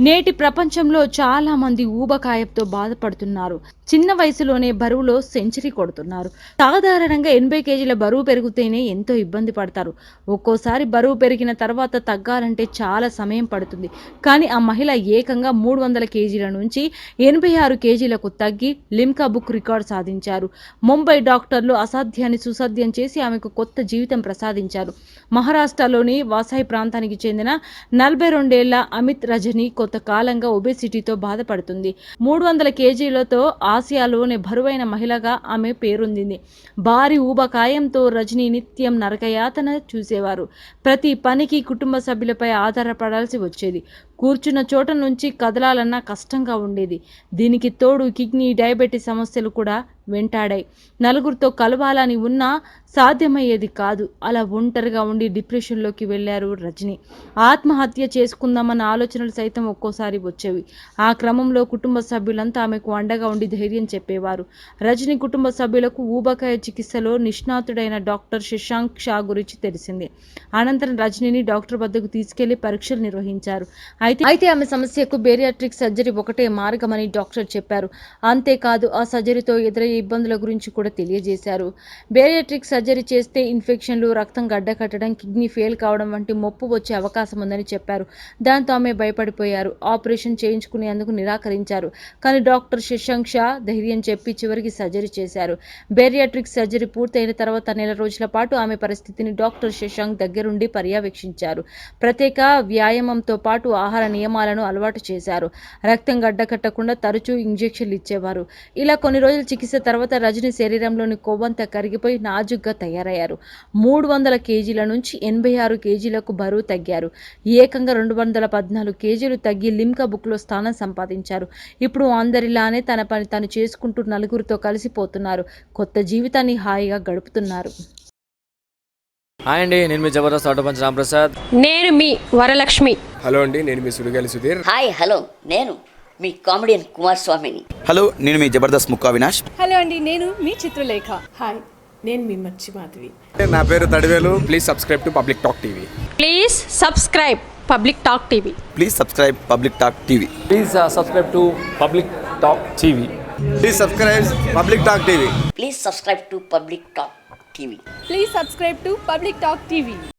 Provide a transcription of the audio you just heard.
నేటి ప్రపంచంలో చాలా మంది ఊబకాయంతో బాధపడుతున్నారు. చిన్న వయసులోనే బరువులో సెంచరీ కొడుతున్నారు. సాధారణంగా 80 కేజీల బరువు పెరిగితేనే ఎంతో ఇబ్బంది పడతారు. ఒక్కోసారి బరువు పెరిగిన తర్వాత తగ్గాలంటే చాలా సమయం పడుతుంది. కానీ ఆ మహిళ ఏకంగా 300 కేజీల నుంచి 86 కేజీలకు తగ్గి లిమ్కా బుక్ రికార్డ్ సాధించారు. ముంబై డాక్టర్లు అసాధ్యాన్ని సుసాధ్యం చేసి ఆమెకు కొత్త జీవితం ప్రసాదించారు. మహారాష్ట్రలోని వాసాయి ప్రాంతానికి చెందిన 42 ఏళ్ల అమిత్ రజని కొంతకాలంగా ఒబేసిటీతో బాధపడుతుంది. 300 కేజీలతో ఆసియాలోనే బరువైన మహిళగా ఆమె పేరొందింది. భారీ ఊబకాయంతో రజని నిత్యం నరకయాతన చూసేవారు. ప్రతి పనికి కుటుంబ సభ్యులపై ఆధారపడాల్సి వచ్చేది. కూర్చున్న చోట నుంచి కదలాలన్నా కష్టంగా ఉండేది. దీనికి తోడు కిడ్నీ, డయాబెటీస్ సమస్యలు కూడా వెంటాడాయి. నలుగురితో కలవాలని ఉన్నా సాధ్యమయ్యేది కాదు. అలా ఒంటరిగా ఉండి డిప్రెషన్లోకి వెళ్లారు రజని. ఆత్మహత్య చేసుకుందామన్న ఆలోచనలు సైతం ఒక్కోసారి వచ్చేవి. ఆ క్రమంలో కుటుంబ సభ్యులంతా ఆమెకు అండగా ఉండి ధైర్యం చెప్పేవారు. రజని కుటుంబ సభ్యులకు ఊబకాయ చికిత్సలో నిష్ణాతుడైన డాక్టర్ శశాంక్ షా గురించి తెలిసింది. అనంతరం రజనిని డాక్టర్ వద్దకు తీసుకెళ్లి పరీక్షలు నిర్వహించారు. అయితే ఆమె సమస్యకు బేరియాట్రిక్ సర్జరీ ఒకటే మార్గమని డాక్టర్ చెప్పారు. అంతేకాదు ఆ సర్జరీతో ఎదురయ్యే ఇబ్బందుల గురించి కూడా తెలియజేశారు. బేరియాట్రిక్ సర్జరీ చేస్తే ఇన్ఫెక్షన్లు, రక్తం గడ్డకట్టడం, కిడ్నీ ఫెయిల్ కావడం వంటి ముప్పు వచ్చే అవకాశం ఉందని చెప్పారు. దాంతో ఆమె భయపడిపోయారు. ఆపరేషన్ చేయించుకునేందుకు నిరాకరించారు. కానీ డాక్టర్ శశాంక్ షా ధైర్యం చెప్పి చివరికి సర్జరీ చేశారు. బేరియాట్రిక్ సర్జరీ పూర్తయిన తర్వాత నెల రోజుల పాటు ఆమె పరిస్థితిని డాక్టర్ శశాంక్ దగ్గరుండి పర్యవేక్షించారు. ప్రత్యేక వ్యాయామంతో పాటు ఆహార నియమాలను అలవాటు చేశారు. రక్తం గడ్డకట్టకుండా తరచూ ఇంజెక్షన్లు ఇచ్చేవారు. ఇలా కొన్ని రోజుల చికిత్స తర్వాత రజని శరీరంలోని కొవ్వంతా కరిగిపోయి నాజుగ్గా తయారయ్యారు. 300 కేజీల నుంచి 86 కేజీలకు బరువు తగ్గారు. ఏకంగా 214 కేజీలు తగ్గి లిమ్కా బుక్లో స్థానం సంపాదించారు. ఇప్పుడు అందరిలానే తన పని తను చేసుకుంటూ నలుగురితో కలిసిపోతున్నారు. కొత్త జీవితాన్ని హాయిగా గడుపుతున్నారు. హాయ్ అండి, నేను మీ జబర్దస్త్ ఆటో పంచ్ రాంప్రసాద్. నేను మీ వరలక్ష్మి. హలో అండి, నేను మీ సుడిగాలి సుధీర్. హాయ్ హలో, నేను మీ కామెడియన్ కుమార్ స్వామిని. హలో, నేను మీ జబర్దస్త్ ముక్కా వినాష్. హలో అండి, నేను మీ చిత్రలేఖ. హాయ్, నేను మీ మచ్చి మాధవి. నా పేరు Thadivelu. Please subscribe to public talk TV. Please subscribe public talk TV. Please subscribe public talk TV. Please subscribe to public talk TV. Please subscribe public talk TV. Please subscribe to public talk TV. Please subscribe to public talk TV.